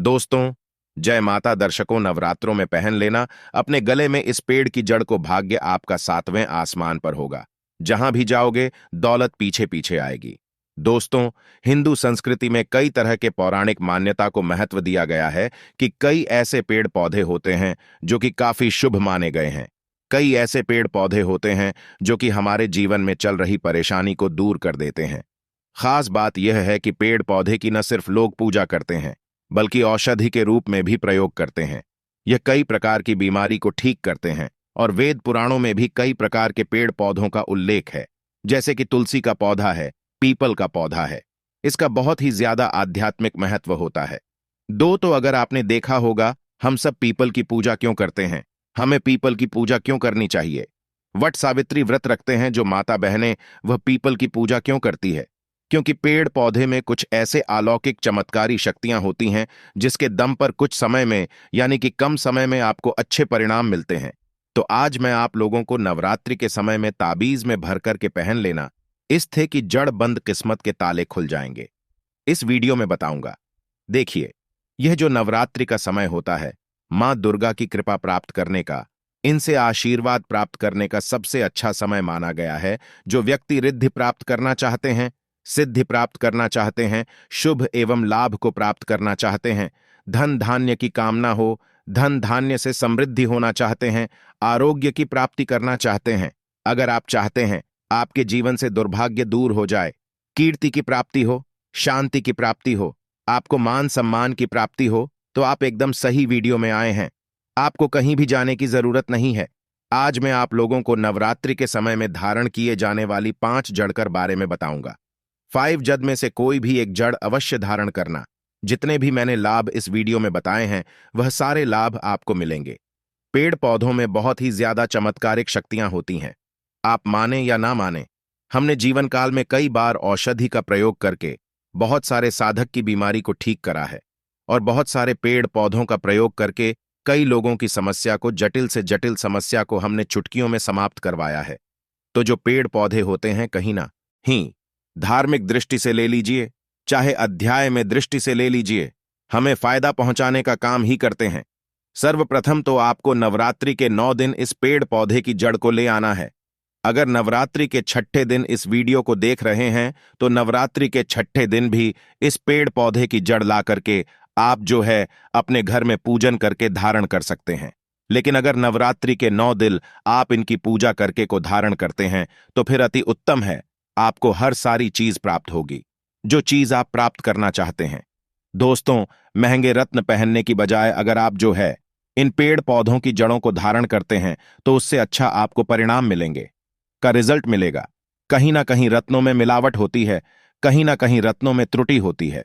दोस्तों, जय माता। दर्शकों, नवरात्रों में पहन लेना अपने गले में इस पेड़ की जड़ को। भाग्य आपका सातवें आसमान पर होगा। जहां भी जाओगे दौलत पीछे पीछे आएगी। दोस्तों, हिंदू संस्कृति में कई तरह के पौराणिक मान्यता को महत्व दिया गया है कि कई ऐसे पेड़ पौधे होते हैं जो कि काफी शुभ माने गए हैं। कई ऐसे पेड़ पौधे होते हैं जो कि हमारे जीवन में चल रही परेशानी को दूर कर देते हैं। खास बात यह है कि पेड़ पौधे की न सिर्फ लोग पूजा करते हैं बल्कि औषधि के रूप में भी प्रयोग करते हैं। यह कई प्रकार की बीमारी को ठीक करते हैं और वेद पुराणों में भी कई प्रकार के पेड़ पौधों का उल्लेख है। जैसे कि तुलसी का पौधा है, पीपल का पौधा है। इसका बहुत ही ज्यादा आध्यात्मिक महत्व होता है। तो अगर आपने देखा होगा, हम सब पीपल की पूजा क्यों करते हैं? हमें पीपल की पूजा क्यों करनी चाहिए? वट सावित्री व्रत रखते हैं जो माता बहनें, वह पीपल की पूजा क्यों करती है? क्योंकि पेड़ पौधे में कुछ ऐसे अलौकिक चमत्कारी शक्तियां होती हैं जिसके दम पर कुछ समय में, यानी कि कम समय में, आपको अच्छे परिणाम मिलते हैं। तो आज मैं आप लोगों को नवरात्रि के समय में ताबीज में भर करके पहन लेना इस थे कि जड़ बंद किस्मत के ताले खुल जाएंगे, इस वीडियो में बताऊंगा। देखिए, यह जो नवरात्रि का समय होता है, मां दुर्गा की कृपा प्राप्त करने का, इनसे आशीर्वाद प्राप्त करने का सबसे अच्छा समय माना गया है। जो व्यक्ति रिद्धि प्राप्त करना चाहते हैं, सिद्धि प्राप्त करना चाहते हैं, शुभ एवं लाभ को प्राप्त करना चाहते हैं, धन धान्य की कामना हो, धन धान्य से समृद्धि होना चाहते हैं, आरोग्य की प्राप्ति करना चाहते हैं, अगर आप चाहते हैं आपके जीवन से दुर्भाग्य दूर हो जाए, कीर्ति की प्राप्ति हो, शांति की प्राप्ति हो, आपको मान सम्मान की प्राप्ति हो, तो आप एकदम सही वीडियो में आए हैं। आपको कहीं भी जाने की जरूरत नहीं है। आज मैं आप लोगों को नवरात्रि के समय में धारण किए जाने वाली 5 जड़कर बारे में बताऊंगा। 5 जड़ में से कोई भी एक जड़ अवश्य धारण करना। जितने भी मैंने लाभ इस वीडियो में बताए हैं, वह सारे लाभ आपको मिलेंगे। पेड़ पौधों में बहुत ही ज्यादा चमत्कारिक शक्तियां होती हैं। आप माने या ना माने, हमने जीवन काल में कई बार औषधि का प्रयोग करके बहुत सारे साधक की बीमारी को ठीक करा है और बहुत सारे पेड़ पौधों का प्रयोग करके कई लोगों की समस्या को, जटिल से जटिल समस्या को हमने चुटकियों में समाप्त करवाया है। तो जो पेड़ पौधे होते हैं, कहीं ना ही धार्मिक दृष्टि से ले लीजिए, चाहे अध्याय में दृष्टि से ले लीजिए, हमें फायदा पहुंचाने का काम ही करते हैं। सर्वप्रथम तो आपको नवरात्रि के 9 दिन इस पेड़ पौधे की जड़ को ले आना है। अगर नवरात्रि के छठे दिन इस वीडियो को देख रहे हैं तो नवरात्रि के छठे दिन भी इस पेड़ पौधे की जड़ ला करके आप जो है अपने घर में पूजन करके धारण कर सकते हैं। लेकिन अगर नवरात्रि के 9 दिन आप इनकी पूजा करके को धारण करते हैं तो फिर अति उत्तम है। आपको हर सारी चीज प्राप्त होगी जो चीज आप प्राप्त करना चाहते हैं। दोस्तों, महंगे रत्न पहनने की बजाय अगर आप जो है इन पेड़ पौधों की जड़ों को धारण करते हैं तो उससे अच्छा आपको परिणाम मिलेंगे, का रिजल्ट मिलेगा। कहीं ना कहीं रत्नों में मिलावट होती है, कहीं ना कहीं रत्नों में त्रुटि होती है।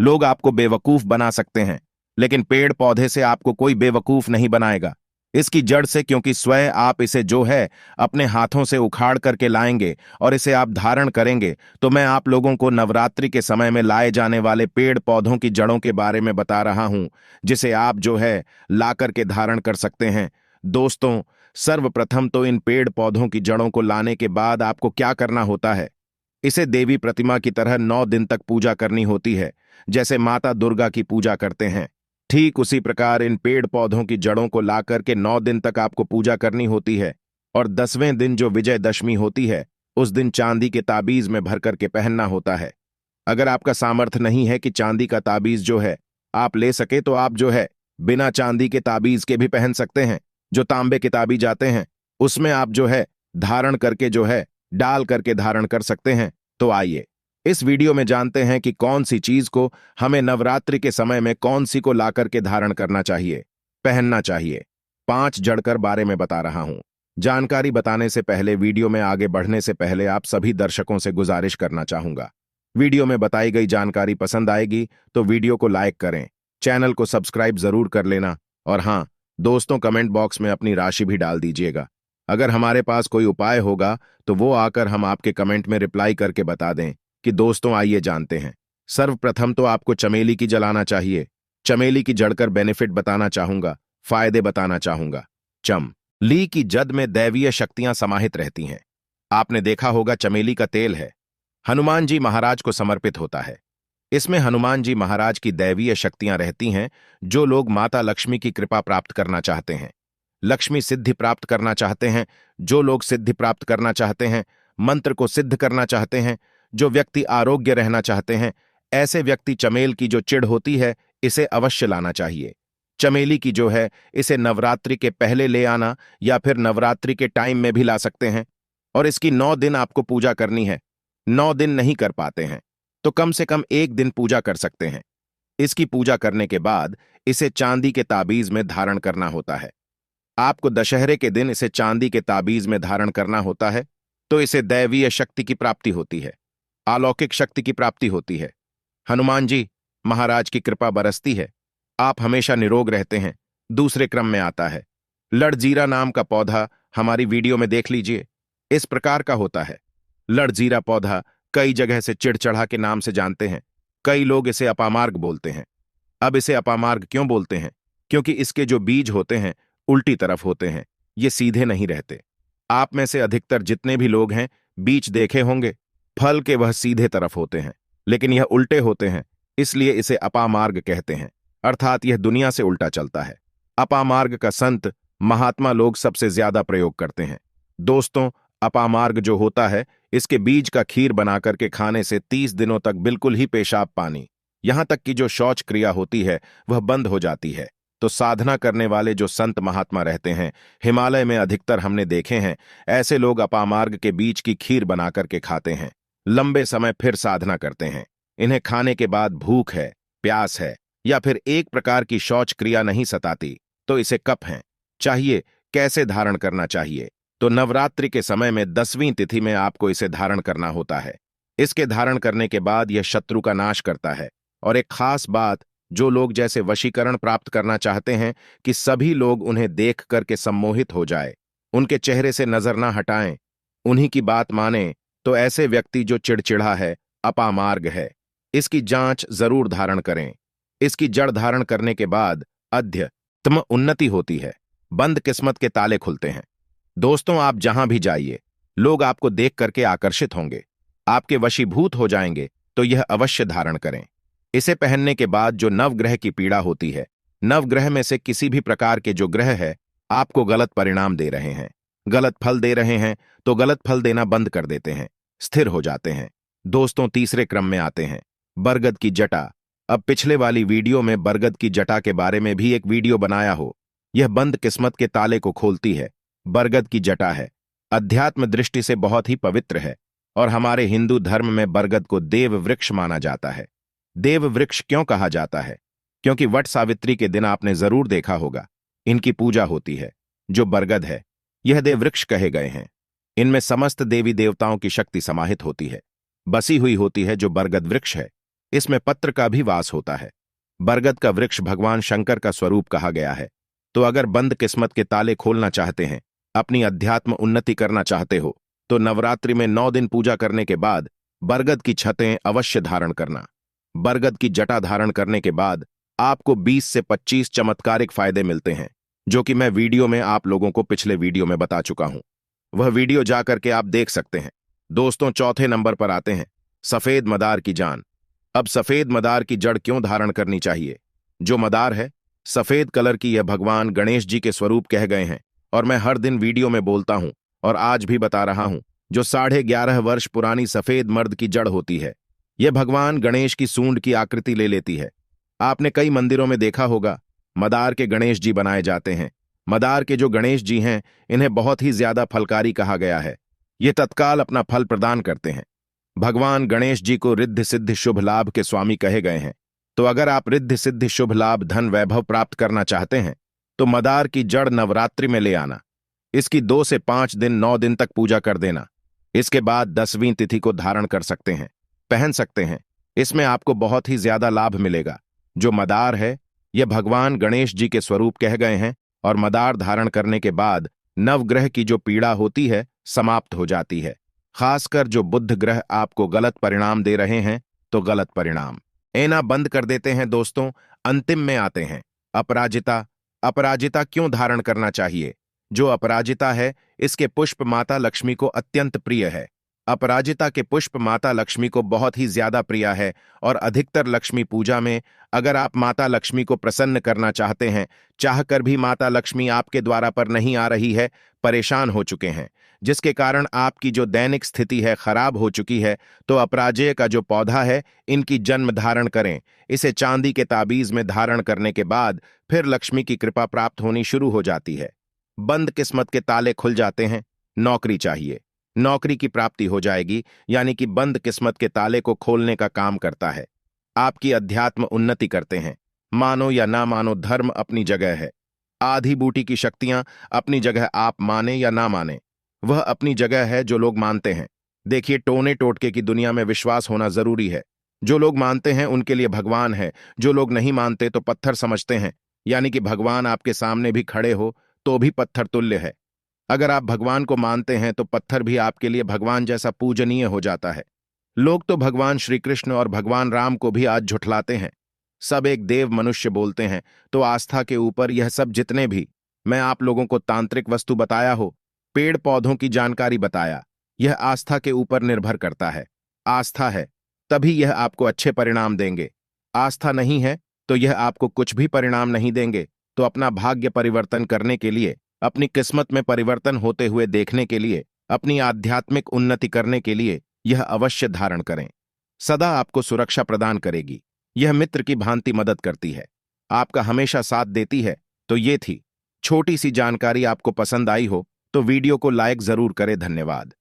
लोग आपको बेवकूफ बना सकते हैं, लेकिन पेड़ पौधे से आपको कोई बेवकूफ नहीं बनाएगा। इसकी जड़ से, क्योंकि स्वयं आप इसे जो है अपने हाथों से उखाड़ करके लाएंगे और इसे आप धारण करेंगे। तो मैं आप लोगों को नवरात्रि के समय में लाए जाने वाले पेड़ पौधों की जड़ों के बारे में बता रहा हूं, जिसे आप जो है ला करके धारण कर सकते हैं। दोस्तों, सर्वप्रथम तो इन पेड़ पौधों की जड़ों को लाने के बाद आपको क्या करना होता है? इसे देवी प्रतिमा की तरह 9 दिन तक पूजा करनी होती है। जैसे माता दुर्गा की पूजा करते हैं, ठीक उसी प्रकार इन पेड़ पौधों की जड़ों को ला करके 9 दिन तक आपको पूजा करनी होती है। और 10वें दिन जो विजयदशमी होती है, उस दिन चांदी के ताबीज में भर करके पहनना होता है। अगर आपका सामर्थ्य नहीं है कि चांदी का ताबीज जो है आप ले सके, तो आप जो है बिना चांदी के ताबीज के भी पहन सकते हैं। जो तांबे के ताबीज आते हैं, उसमें आप जो है धारण करके जो है डाल करके धारण कर सकते हैं। तो आइए इस वीडियो में जानते हैं कि कौन सी चीज को हमें नवरात्रि के समय में कौन सी को ला करके धारण करना चाहिए, पहनना चाहिए। 5 जड़कर बारे में बता रहा हूं। जानकारी बताने से पहले, वीडियो में आगे बढ़ने से पहले आप सभी दर्शकों से गुजारिश करना चाहूंगा, वीडियो में बताई गई जानकारी पसंद आएगी तो वीडियो को लाइक करें, चैनल को सब्सक्राइब जरूर कर लेना, और हां दोस्तों, कमेंट बॉक्स में अपनी राशि भी डाल दीजिएगा। अगर हमारे पास कोई उपाय होगा तो वो आकर हम आपके कमेंट में रिप्लाई करके बता दें। कि दोस्तों, आइए जानते हैं। सर्वप्रथम तो आपको चमेली की जलाना चाहिए। चमेली की जड़कर बेनिफिट बताना चाहूंगा, फायदे बताना चाहूंगा। चमेली की जड़ में दैवीय शक्तियां समाहित रहती हैं। आपने देखा होगा, चमेली का तेल है, हनुमान जी महाराज को समर्पित होता है। इसमें हनुमान जी महाराज की दैवीय शक्तियां रहती हैं। जो लोग माता लक्ष्मी की कृपा प्राप्त करना चाहते हैं, लक्ष्मी सिद्धि प्राप्त करना चाहते हैं, जो लोग सिद्धि प्राप्त करना चाहते हैं, मंत्र को सिद्ध करना चाहते हैं, जो व्यक्ति आरोग्य रहना चाहते हैं, ऐसे व्यक्ति चमेल की जो चिड़ होती है इसे अवश्य लाना चाहिए। चमेली की जो है इसे नवरात्रि के पहले ले आना या फिर नवरात्रि के टाइम में भी ला सकते हैं। और इसकी 9 दिन आपको पूजा करनी है। 9 दिन नहीं कर पाते हैं तो कम से कम 1 दिन पूजा कर सकते हैं। इसकी पूजा करने के बाद इसे चांदी के ताबीज में धारण करना होता है। आपको दशहरे के दिन इसे चांदी के ताबीज में धारण करना होता है, तो इसे दैवीय शक्ति की प्राप्ति होती है, अलौकिक शक्ति की प्राप्ति होती है। हनुमान जी महाराज की कृपा बरसती है, आप हमेशा निरोग रहते हैं। दूसरे क्रम में आता है लड़जीरा नाम का पौधा, हमारी वीडियो में देख लीजिए। इस प्रकार का होता है। लड़जीरा पौधा कई जगह से चिड़चढ़ा के नाम से जानते हैं। कई लोग इसे अपामार्ग बोलते हैं। अब इसे अपामार्ग क्यों बोलते हैं? क्योंकि इसके जो बीज होते हैं उल्टी तरफ होते हैं, ये सीधे नहीं रहते। आप में से अधिकतर जितने भी लोग हैं बीज देखे होंगे, फल के वह सीधे तरफ होते हैं, लेकिन यह उल्टे होते हैं, इसलिए इसे अपामार्ग कहते हैं। अर्थात यह दुनिया से उल्टा चलता है। अपामार्ग का संत महात्मा लोग सबसे ज्यादा प्रयोग करते हैं। दोस्तों, अपामार्ग जो होता है इसके बीज का खीर बना करके खाने से 30 दिनों तक बिल्कुल ही पेशाब पानी, यहां तक कि जो शौच क्रिया होती है वह बंद हो जाती है। तो साधना करने वाले जो संत महात्मा रहते हैं, हिमालय में अधिकतर हमने देखे हैं, ऐसे लोग अपामार्ग के बीज की खीर बना करके खाते हैं। लंबे समय फिर साधना करते हैं। इन्हें खाने के बाद भूख है, प्यास है या फिर एक प्रकार की शौच क्रिया नहीं सताती, तो इसे कफ है। चाहिए कैसे धारण करना चाहिए? तो नवरात्रि के समय में 10वीं तिथि में आपको इसे धारण करना होता है। इसके धारण करने के बाद यह शत्रु का नाश करता है। और एक खास बात, जो लोग जैसे वशीकरण प्राप्त करना चाहते हैं कि सभी लोग उन्हें देख करके सम्मोहित हो जाए, उनके चेहरे से नजर ना हटाएं, उन्हीं की बात माने, तो ऐसे व्यक्ति जो चिड़चिड़ा है, अपामार्ग है, इसकी जांच जरूर धारण करें। इसकी जड़ धारण करने के बाद अध्यत्म उन्नति होती है, बंद किस्मत के ताले खुलते हैं। दोस्तों, आप जहां भी जाइए लोग आपको देख करके आकर्षित होंगे, आपके वशीभूत हो जाएंगे, तो यह अवश्य धारण करें। इसे पहनने के बाद जो नवग्रह की पीड़ा होती है, नवग्रह में से किसी भी प्रकार के जो ग्रह है आपको गलत परिणाम दे रहे हैं, गलत फल दे रहे हैं, तो गलत फल देना बंद कर देते हैं, स्थिर हो जाते हैं। दोस्तों, तीसरे क्रम में आते हैं बरगद की जटा। अब पिछले वाली वीडियो में बरगद की जटा के बारे में भी एक वीडियो बनाया हो। यह बंद किस्मत के ताले को खोलती है। बरगद की जटा है, अध्यात्म दृष्टि से बहुत ही पवित्र है और हमारे हिंदू धर्म में बरगद को देव वृक्ष माना जाता है। देव वृक्ष क्यों कहा जाता है? क्योंकि वट सावित्री के दिन आपने जरूर देखा होगा, इनकी पूजा होती है। जो बरगद है यह देव वृक्ष कहे गए हैं। इनमें समस्त देवी देवताओं की शक्ति समाहित होती है, बसी हुई होती है। जो बरगद वृक्ष है इसमें पत्र का भी वास होता है। बरगद का वृक्ष भगवान शंकर का स्वरूप कहा गया है। तो अगर बंद किस्मत के ताले खोलना चाहते हैं, अपनी अध्यात्म उन्नति करना चाहते हो, तो नवरात्रि में 9 दिन पूजा करने के बाद बरगद की छतें अवश्य धारण करना। बरगद की जटा धारण करने के बाद आपको 20 से 25 चमत्कारिक फायदे मिलते हैं, जो कि मैं वीडियो में आप लोगों को पिछले वीडियो में बता चुका हूं। वह वीडियो जाकर के आप देख सकते हैं। दोस्तों, चौथे नंबर पर आते हैं सफेद मदार की जान। अब सफेद मदार की जड़ क्यों धारण करनी चाहिए? जो मदार है सफेद कलर की, यह भगवान गणेश जी के स्वरूप कह गए हैं और मैं हर दिन वीडियो में बोलता हूं और आज भी बता रहा हूं। जो 11.5 वर्ष पुरानी सफेद मर्द की जड़ होती है, यह भगवान गणेश की सूंड की आकृति ले लेती है। आपने कई मंदिरों में देखा होगा मदार के गणेश जी बनाए जाते हैं। मदार के जो गणेश जी हैं इन्हें बहुत ही ज्यादा फलकारी कहा गया है। ये तत्काल अपना फल प्रदान करते हैं। भगवान गणेश जी को रिद्धि सिद्धि शुभ लाभ के स्वामी कहे गए हैं। तो अगर आप रिद्धि सिद्धि शुभ लाभ धन वैभव प्राप्त करना चाहते हैं, तो मदार की जड़ नवरात्रि में ले आना। इसकी 2 से 5 दिन 9 दिन तक पूजा कर देना। इसके बाद 10वीं तिथि को धारण कर सकते हैं, पहन सकते हैं। इसमें आपको बहुत ही ज्यादा लाभ मिलेगा। जो मदार है यह भगवान गणेश जी के स्वरूप कह गए हैं और मदार धारण करने के बाद नवग्रह की जो पीड़ा होती है समाप्त हो जाती है। खासकर जो बुध ग्रह आपको गलत परिणाम दे रहे हैं, तो गलत परिणाम एना बंद कर देते हैं। दोस्तों, अंतिम में आते हैं अपराजिता। अपराजिता क्यों धारण करना चाहिए? जो अपराजिता है इसके पुष्प माता लक्ष्मी को अत्यंत प्रिय है। अपराजिता के पुष्प माता लक्ष्मी को बहुत ही ज्यादा प्रिय है और अधिकतर लक्ष्मी पूजा में अगर आप माता लक्ष्मी को प्रसन्न करना चाहते हैं, चाहकर भी माता लक्ष्मी आपके द्वारा पर नहीं आ रही है, परेशान हो चुके हैं, जिसके कारण आपकी जो दैनिक स्थिति है खराब हो चुकी है, तो अपराजेय का जो पौधा है इनकी जन्म धारण करें। इसे चांदी के ताबीज में धारण करने के बाद फिर लक्ष्मी की कृपा प्राप्त होनी शुरू हो जाती है। बंद किस्मत के ताले खुल जाते हैं। नौकरी चाहिए, नौकरी की प्राप्ति हो जाएगी, यानी कि बंद किस्मत के ताले को खोलने का काम करता है। आपकी अध्यात्म उन्नति करते हैं। मानो या ना मानो, धर्म अपनी जगह है, आधी बूटी की शक्तियां अपनी जगह, आप माने या ना माने वह अपनी जगह है जो लोग मानते हैं। देखिए, टोने टोटके की दुनिया में विश्वास होना जरूरी है। जो लोग मानते हैं उनके लिए भगवान है, जो लोग नहीं मानते तो पत्थर समझते हैं, यानी कि भगवान आपके सामने भी खड़े हो तो भी पत्थर तुल्य है। अगर आप भगवान को मानते हैं तो पत्थर भी आपके लिए भगवान जैसा पूजनीय हो जाता है। लोग तो भगवान श्री कृष्ण और भगवान राम को भी आज झुठलाते हैं। सब एक देव मनुष्य बोलते हैं, तो आस्था के ऊपर यह सब जितने भी मैं आप लोगों को तांत्रिक वस्तु बताया हो, पेड़ पौधों की जानकारी बताया, यह आस्था के ऊपर निर्भर करता है। आस्था है तभी यह आपको अच्छे परिणाम देंगे। आस्था नहीं है तो यह आपको कुछ भी परिणाम नहीं देंगे। तो अपना भाग्य परिवर्तन करने के लिए, अपनी किस्मत में परिवर्तन होते हुए देखने के लिए, अपनी आध्यात्मिक उन्नति करने के लिए यह अवश्य धारण करें। सदा आपको सुरक्षा प्रदान करेगी। यह मित्र की भांति मदद करती है, आपका हमेशा साथ देती है। तो ये थी छोटी सी जानकारी। आपको पसंद आई हो तो वीडियो को लाइक जरूर करें। धन्यवाद।